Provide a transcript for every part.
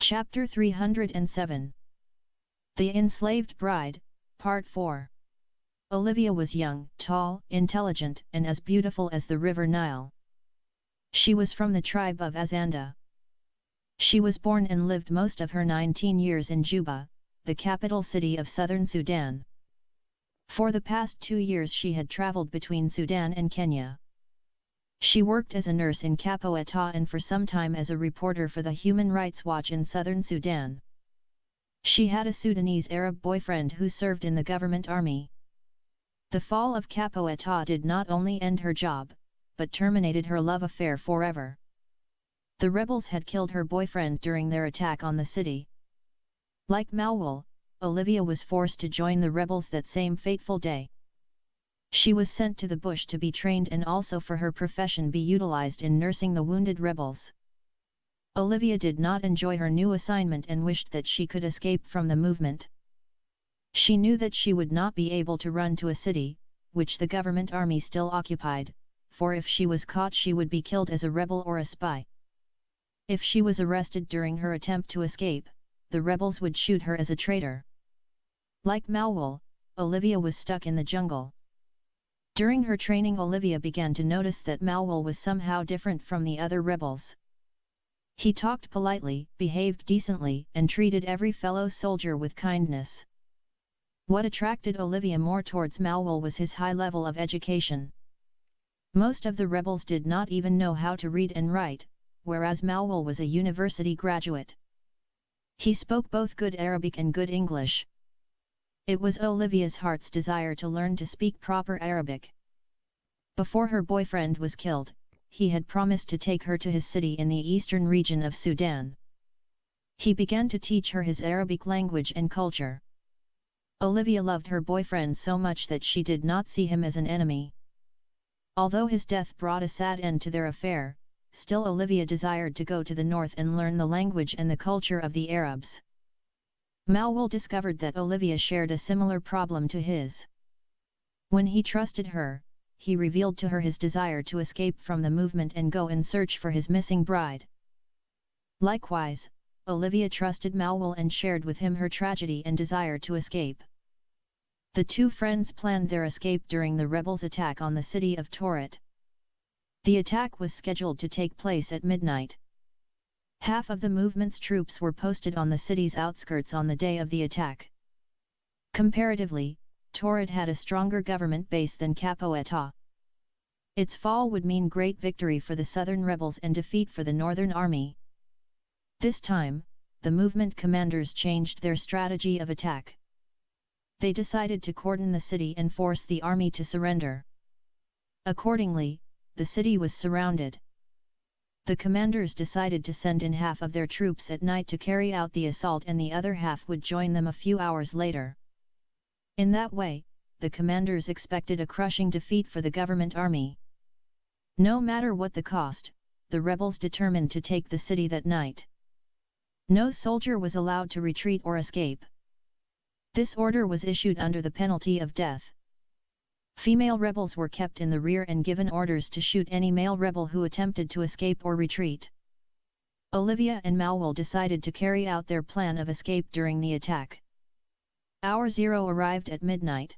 Chapter 307. The Enslaved Bride, Part 4. Olivia was young, tall, intelligent, and as beautiful as the river Nile. She was from the tribe of Azanda. She was born and lived most of her 19 years in Juba, the capital city of southern Sudan. For the past 2 years she had traveled between Sudan and Kenya. She worked as a nurse in Capo Etat and for some time as a reporter for the Human Rights Watch in southern Sudan. She had a Sudanese Arab boyfriend who served in the government army. The fall of Capo Etat did not only end her job, but terminated her love affair forever. The rebels had killed her boyfriend during their attack on the city. Like Malwal, Olivia was forced to join the rebels that same fateful day. She was sent to the bush to be trained and also for her profession be utilized in nursing the wounded rebels. Olivia did not enjoy her new assignment and wished that she could escape from the movement. She knew that she would not be able to run to a city, which the government army still occupied, for if she was caught she would be killed as a rebel or a spy. If she was arrested during her attempt to escape, the rebels would shoot her as a traitor. Like Malwal, Olivia was stuck in the jungle. During her training Olivia began to notice that Malwal was somehow different from the other rebels. He talked politely, behaved decently, and treated every fellow soldier with kindness. What attracted Olivia more towards Malwal was his high level of education. Most of the rebels did not even know how to read and write, whereas Malwal was a university graduate. He spoke both good Arabic and good English. It was Olivia's heart's desire to learn to speak proper Arabic. Before her boyfriend was killed, he had promised to take her to his city in the eastern region of Sudan. He began to teach her his Arabic language and culture. Olivia loved her boyfriend so much that she did not see him as an enemy. Although his death brought a sad end to their affair, still Olivia desired to go to the north and learn the language and the culture of the Arabs. Malwal discovered that Olivia shared a similar problem to his. When he trusted her, he revealed to her his desire to escape from the movement and go in search for his missing bride. Likewise, Olivia trusted Malwal and shared with him her tragedy and desire to escape. The two friends planned their escape during the rebels' attack on the city of Torit. The attack was scheduled to take place at midnight. Half of the movement's troops were posted on the city's outskirts on the day of the attack. Comparatively, Torit had a stronger government base than Capo Etat. Its fall would mean great victory for the southern rebels and defeat for the northern army. This time, the movement commanders changed their strategy of attack. They decided to cordon the city and force the army to surrender. Accordingly, the city was surrounded. The commanders decided to send in half of their troops at night to carry out the assault and the other half would join them a few hours later. In that way, the commanders expected a crushing defeat for the government army. No matter what the cost, the rebels determined to take the city that night. No soldier was allowed to retreat or escape. This order was issued under the penalty of death. Female rebels were kept in the rear and given orders to shoot any male rebel who attempted to escape or retreat. Olivia and Malwal decided to carry out their plan of escape during the attack. Hour 0 arrived at midnight.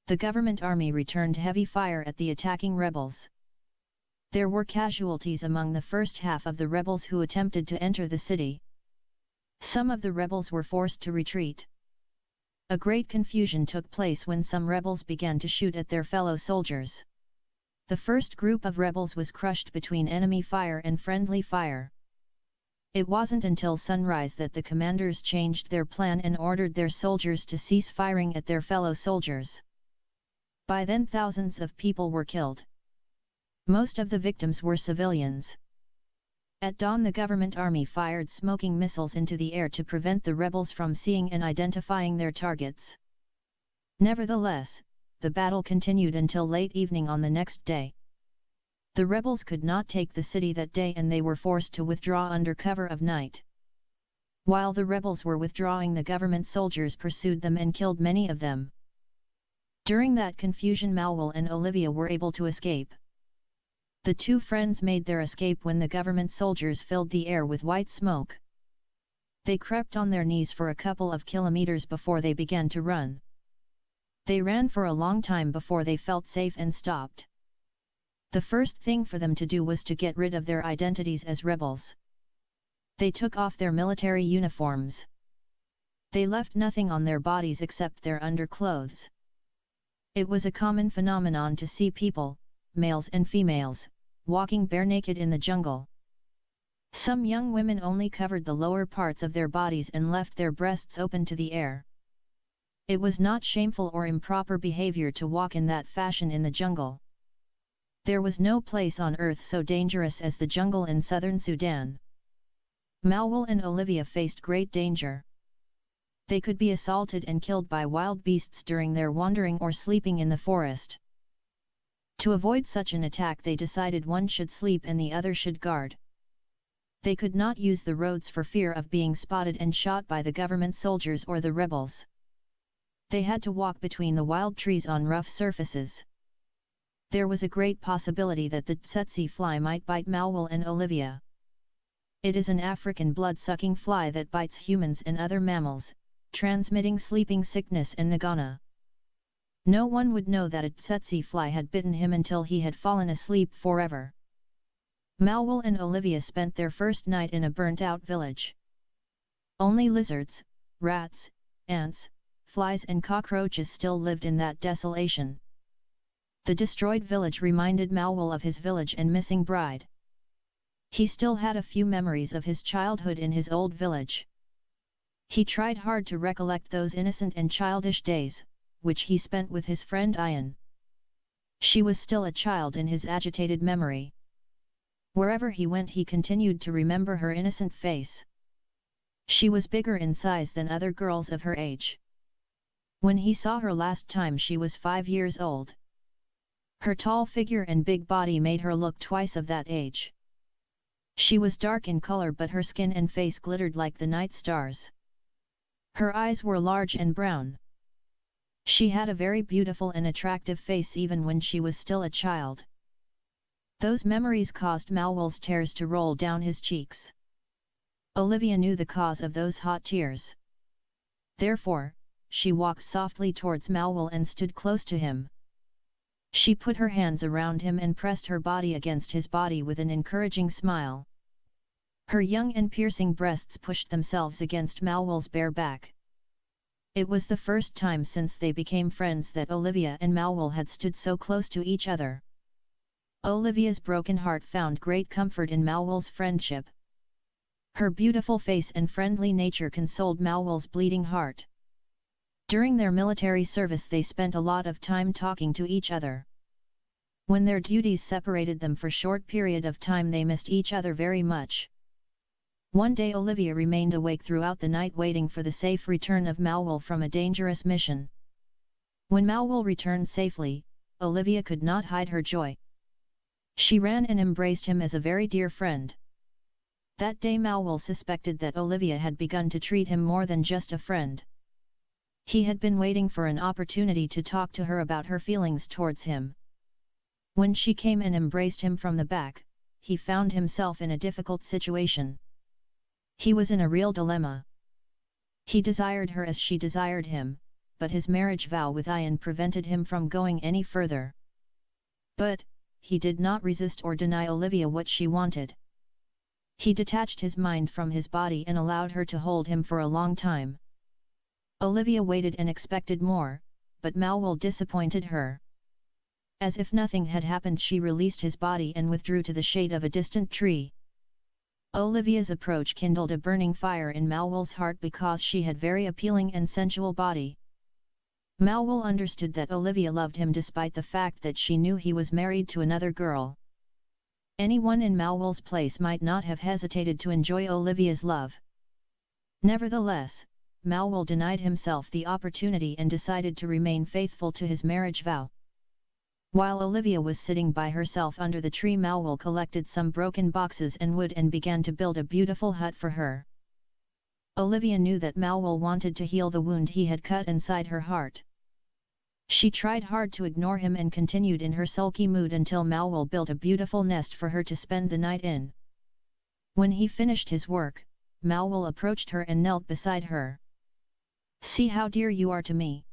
The government army returned heavy fire at the attacking rebels. There were casualties among the first half of the rebels who attempted to enter the city. Some of the rebels were forced to retreat. A great confusion took place when some rebels began to shoot at their fellow soldiers. The first group of rebels was crushed between enemy fire and friendly fire. It wasn't until sunrise that the commanders changed their plan and ordered their soldiers to cease firing at their fellow soldiers. By then thousands of people were killed. Most of the victims were civilians. At dawn the government army fired smoking missiles into the air to prevent the rebels from seeing and identifying their targets. Nevertheless, the battle continued until late evening on the next day. The rebels could not take the city that day and they were forced to withdraw under cover of night. While the rebels were withdrawing, the government soldiers pursued them and killed many of them. During that confusion Malwal and Olivia were able to escape. The two friends made their escape when the government soldiers filled the air with white smoke. They crept on their knees for a couple of kilometers before they began to run. They ran for a long time before they felt safe and stopped. The first thing for them to do was to get rid of their identities as rebels. They took off their military uniforms. They left nothing on their bodies except their underclothes. It was a common phenomenon to see people, males and females, walking bare naked in the jungle. Some young women only covered the lower parts of their bodies and left their breasts open to the air. It was not shameful or improper behavior to walk in that fashion in the jungle. There was no place on earth so dangerous as the jungle in southern Sudan. Malwal and Olivia faced great danger. They could be assaulted and killed by wild beasts during their wandering or sleeping in the forest. To avoid such an attack, they decided one should sleep and the other should guard. They could not use the roads for fear of being spotted and shot by the government soldiers or the rebels. They had to walk between the wild trees on rough surfaces. There was a great possibility that the tsetse fly might bite Malwal and Olivia. It is an African blood-sucking fly that bites humans and other mammals, transmitting sleeping sickness and nagana. No one would know that a tsetse fly had bitten him until he had fallen asleep forever. Malwal and Olivia spent their first night in a burnt-out village. Only lizards, rats, ants, flies and cockroaches still lived in that desolation. The destroyed village reminded Malwal of his village and missing bride. He still had a few memories of his childhood in his old village. He tried hard to recollect those innocent and childish days, which he spent with his friend Ian. She was still a child in his agitated memory. Wherever he went, he continued to remember her innocent face. She was bigger in size than other girls of her age. When he saw her last time, she was 5 years old. Her tall figure and big body made her look twice of that age. She was dark in color, but her skin and face glittered like the night stars. Her eyes were large and brown. She had a very beautiful and attractive face even when she was still a child. Those memories caused Malwal's tears to roll down his cheeks. Olivia knew the cause of those hot tears. Therefore, she walked softly towards Malwal and stood close to him. She put her hands around him and pressed her body against his body with an encouraging smile. Her young and piercing breasts pushed themselves against Malwal's bare back. It was the first time since they became friends that Olivia and Malwal had stood so close to each other. Olivia's broken heart found great comfort in Malwal's friendship. Her beautiful face and friendly nature consoled Malwal's bleeding heart. During their military service, they spent a lot of time talking to each other. When their duties separated them for a short period of time, they missed each other very much. One day Olivia remained awake throughout the night waiting for the safe return of Malwal from a dangerous mission. When Malwal returned safely, Olivia could not hide her joy. She ran and embraced him as a very dear friend. That day Malwal suspected that Olivia had begun to treat him more than just a friend. He had been waiting for an opportunity to talk to her about her feelings towards him. When she came and embraced him from the back, he found himself in a difficult situation. He was in a real dilemma. He desired her as she desired him, but his marriage vow with Ian prevented him from going any further. But, he did not resist or deny Olivia what she wanted. He detached his mind from his body and allowed her to hold him for a long time. Olivia waited and expected more, but Malwal disappointed her. As if nothing had happened, she released his body and withdrew to the shade of a distant tree. Olivia's approach kindled a burning fire in Malwal's heart because she had very appealing and sensual body. Malwal understood that Olivia loved him despite the fact that she knew he was married to another girl. Anyone in Malwal's place might not have hesitated to enjoy Olivia's love. Nevertheless, Malwal denied himself the opportunity and decided to remain faithful to his marriage vow. While Olivia was sitting by herself under the tree, Malwal collected some broken boxes and wood and began to build a beautiful hut for her. Olivia knew that Malwal wanted to heal the wound he had cut inside her heart. She tried hard to ignore him and continued in her sulky mood until Malwal built a beautiful nest for her to spend the night in. When he finished his work, Malwal approached her and knelt beside her. "See how dear you are to me.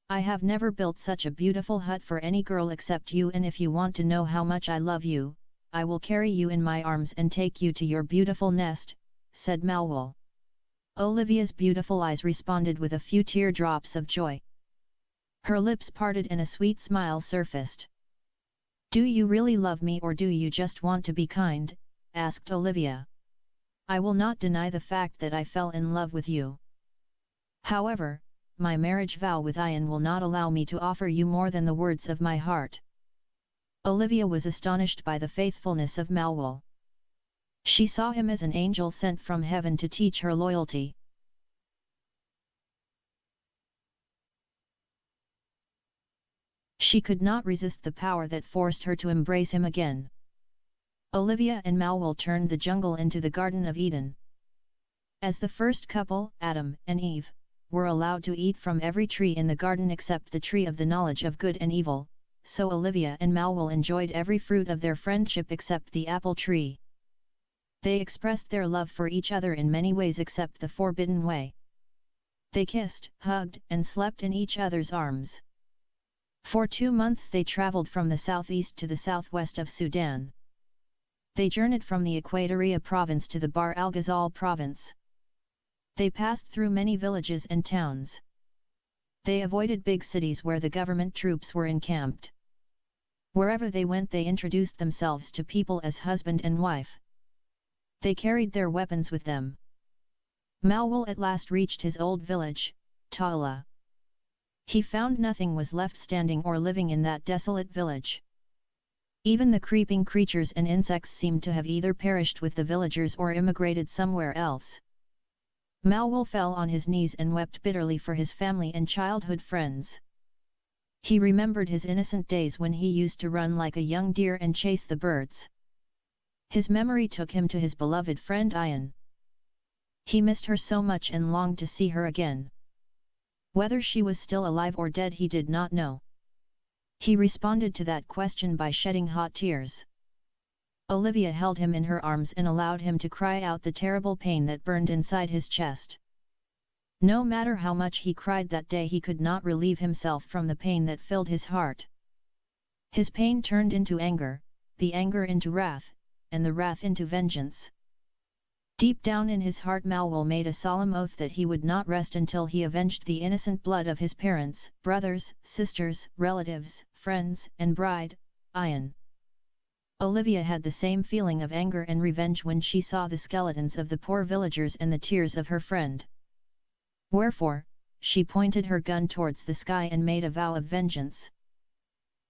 I have never built such a beautiful hut for any girl except you, and if you want to know how much I love you, I will carry you in my arms and take you to your beautiful nest," said Malwal. Olivia's beautiful eyes responded with a few teardrops of joy. Her lips parted and a sweet smile surfaced. "Do you really love me, or do you just want to be kind?" asked Olivia. "I will not deny the fact that I fell in love with you. However, my marriage vow with Ian will not allow me to offer you more than the words of my heart." Olivia was astonished by the faithfulness of Malwal. She saw him as an angel sent from heaven to teach her loyalty. She could not resist the power that forced her to embrace him again. Olivia and Malwal turned the jungle into the Garden of Eden. As the first couple, Adam and Eve, were allowed to eat from every tree in the garden except the tree of the knowledge of good and evil, so Olivia and Malwal enjoyed every fruit of their friendship except the apple tree. They expressed their love for each other in many ways except the forbidden way. They kissed, hugged, and slept in each other's arms. For 2 months they traveled from the southeast to the southwest of Sudan. They journeyed from the Equatoria province to the Bahr al-Ghazal province. They passed through many villages and towns. They avoided big cities where the government troops were encamped. Wherever they went they introduced themselves to people as husband and wife. They carried their weapons with them. Malwal at last reached his old village, Taula. He found nothing was left standing or living in that desolate village. Even the creeping creatures and insects seemed to have either perished with the villagers or immigrated somewhere else. Malwal fell on his knees and wept bitterly for his family and childhood friends. He remembered his innocent days when he used to run like a young deer and chase the birds. His memory took him to his beloved friend Ian. He missed her so much and longed to see her again. Whether she was still alive or dead he did not know. He responded to that question by shedding hot tears. Olivia held him in her arms and allowed him to cry out the terrible pain that burned inside his chest. No matter how much he cried that day he could not relieve himself from the pain that filled his heart. His pain turned into anger, the anger into wrath, and the wrath into vengeance. Deep down in his heart Malwal made a solemn oath that he would not rest until he avenged the innocent blood of his parents, brothers, sisters, relatives, friends, and bride, Ian. Olivia had the same feeling of anger and revenge when she saw the skeletons of the poor villagers and the tears of her friend. Wherefore, she pointed her gun towards the sky and made a vow of vengeance.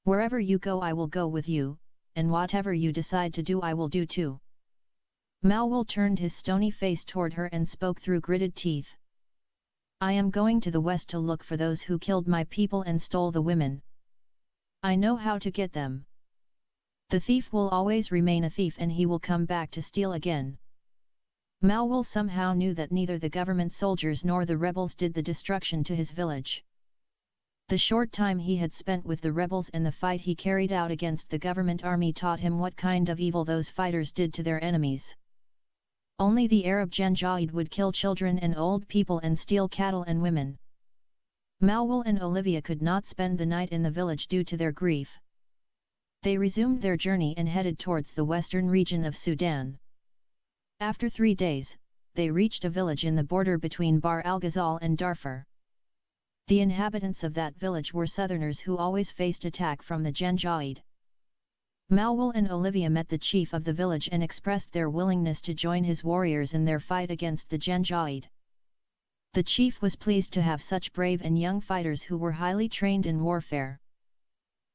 "Wherever you go I will go with you, and whatever you decide to do I will do too." Malwal turned his stony face toward her and spoke through gritted teeth. "I am going to the west to look for those who killed my people and stole the women. I know how to get them. The thief will always remain a thief and he will come back to steal again." Malwal somehow knew that neither the government soldiers nor the rebels did the destruction to his village. The short time he had spent with the rebels and the fight he carried out against the government army taught him what kind of evil those fighters did to their enemies. Only the Arab Janjaweed would kill children and old people and steal cattle and women. Malwal and Olivia could not spend the night in the village due to their grief. They resumed their journey and headed towards the western region of Sudan. After 3 days, they reached a village in the border between Bahr al-Ghazal and Darfur. The inhabitants of that village were southerners who always faced attack from the Janjaweed. Malwal and Olivia met the chief of the village and expressed their willingness to join his warriors in their fight against the Janjaweed. The chief was pleased to have such brave and young fighters who were highly trained in warfare.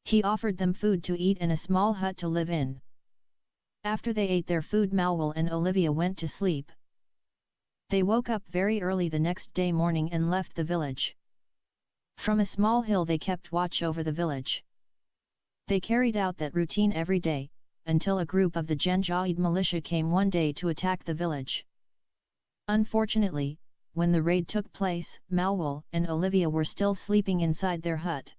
He offered them food to eat and a small hut to live in. After they ate their food Malwal and Olivia went to sleep. They woke up very early the next day morning and left the village. From a small hill they kept watch over the village. They carried out that routine every day, until a group of the Janjaweed militia came one day to attack the village. Unfortunately, when the raid took place, Malwal and Olivia were still sleeping inside their hut.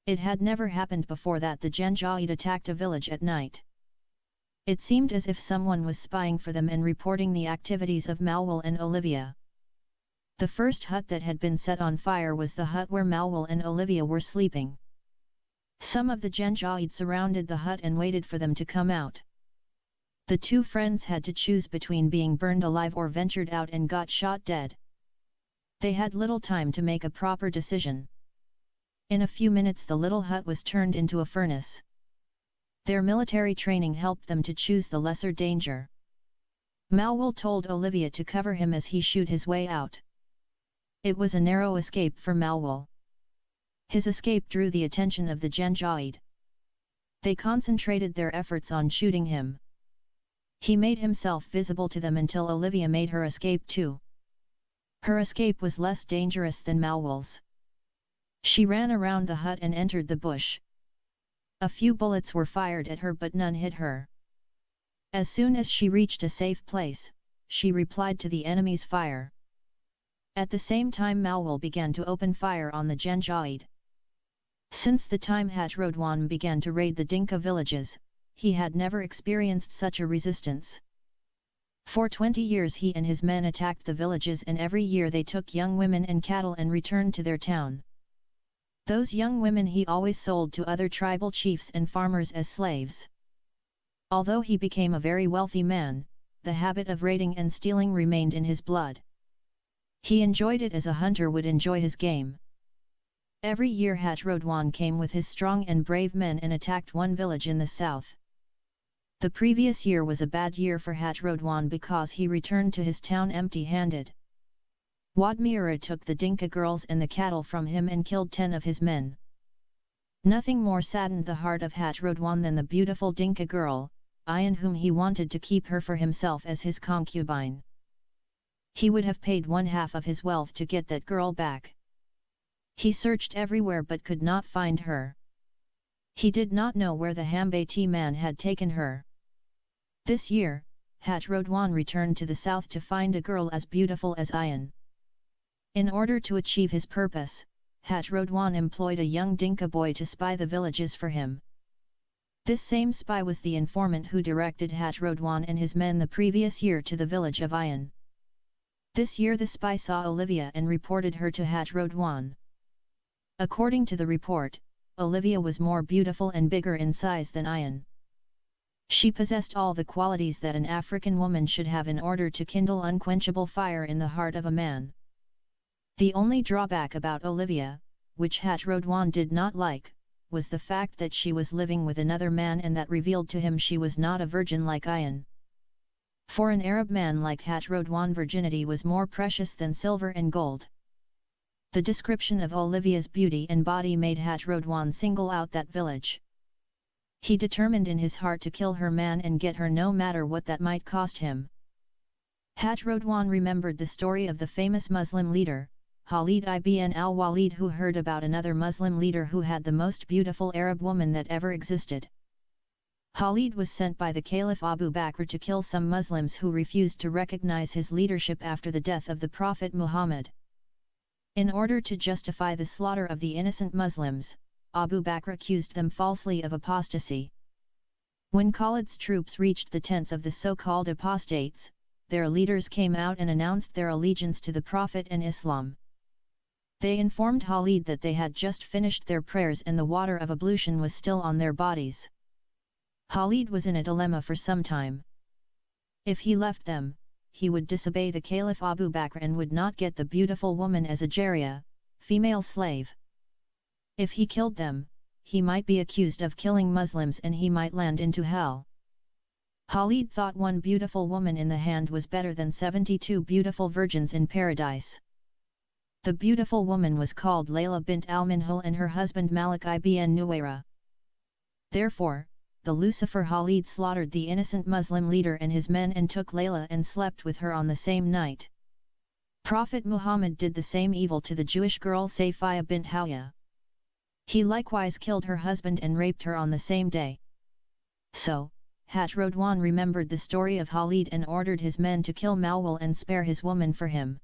It had never happened before that the Janjaweed attacked a village at night. It seemed as if someone was spying for them and reporting the activities of Malwal and Olivia. The first hut that had been set on fire was the hut where Malwal and Olivia were sleeping. Some of the Janjaweed surrounded the hut and waited for them to come out. The two friends had to choose between being burned alive or ventured out and got shot dead. They had little time to make a proper decision. In a few minutes the little hut was turned into a furnace. Their military training helped them to choose the lesser danger. Malwal told Olivia to cover him as he shoot his way out. It was a narrow escape for Malwal. His escape drew the attention of the Janjaweed. They concentrated their efforts on shooting him. He made himself visible to them until Olivia made her escape too. Her escape was less dangerous than Malwal's. She ran around the hut and entered the bush. A few bullets were fired at her but none hit her. As soon as she reached a safe place, she replied to the enemy's fire. At the same time Malwal began to open fire on the Janjaweed. Since the time Hajrodwan began to raid the Dinka villages, he had never experienced such a resistance. For 20 years he and his men attacked the villages and every year they took young women and cattle and returned to their town. Those young women he always sold to other tribal chiefs and farmers as slaves. Although he became a very wealthy man, the habit of raiding and stealing remained in his blood. He enjoyed it as a hunter would enjoy his game. Every year Hajrodwan came with his strong and brave men and attacked one village in the south. The previous year was a bad year for Hajrodwan because he returned to his town empty-handed. Wadmira took the Dinka girls and the cattle from him and killed 10 of his men. Nothing more saddened the heart of Hajrodwan than the beautiful Dinka girl, Ayan, whom he wanted to keep her for himself as his concubine. He would have paid 1/2 of his wealth to get that girl back. He searched everywhere but could not find her. He did not know where the Hambati man had taken her. This year, Hajrodwan returned to the south to find a girl as beautiful as Ayan. In order to achieve his purpose, Hajrodwan employed a young Dinka boy to spy the villages for him. This same spy was the informant who directed Hajrodwan and his men the previous year to the village of Ayan. This year the spy saw Olivia and reported her to Hajrodwan. According to the report, Olivia was more beautiful and bigger in size than Ayan. She possessed all the qualities that an African woman should have in order to kindle unquenchable fire in the heart of a man. The only drawback about Olivia, which Hajrodwan did not like, was the fact that she was living with another man and that revealed to him she was not a virgin like Ayan. For an Arab man like Hajrodwan, virginity was more precious than silver and gold. The description of Olivia's beauty and body made Hajrodwan single out that village. He determined in his heart to kill her man and get her no matter what that might cost him. Hajrodwan remembered the story of the famous Muslim leader, Khalid ibn al-Walid, who heard about another Muslim leader who had the most beautiful Arab woman that ever existed. Khalid was sent by the Caliph Abu Bakr to kill some Muslims who refused to recognize his leadership after the death of the Prophet Muhammad. In order to justify the slaughter of the innocent Muslims, Abu Bakr accused them falsely of apostasy. When Khalid's troops reached the tents of the so-called apostates, their leaders came out and announced their allegiance to the Prophet and Islam. They informed Khalid that they had just finished their prayers and the water of ablution was still on their bodies. Khalid was in a dilemma for some time. If he left them, he would disobey the Caliph Abu Bakr and would not get the beautiful woman as a jariya, female slave. If he killed them, he might be accused of killing Muslims and he might land into hell. Khalid thought one beautiful woman in the hand was better than 72 beautiful virgins in paradise. The beautiful woman was called Layla bint al-Minhal and her husband Malik ibn Nuwaira. Therefore, the Lucifer Khalid slaughtered the innocent Muslim leader and his men and took Layla and slept with her on the same night. Prophet Muhammad did the same evil to the Jewish girl Safiya bint Hawya. He likewise killed her husband and raped her on the same day. So, Hajrodwan remembered the story of Khalid and ordered his men to kill Malwal and spare his woman for him.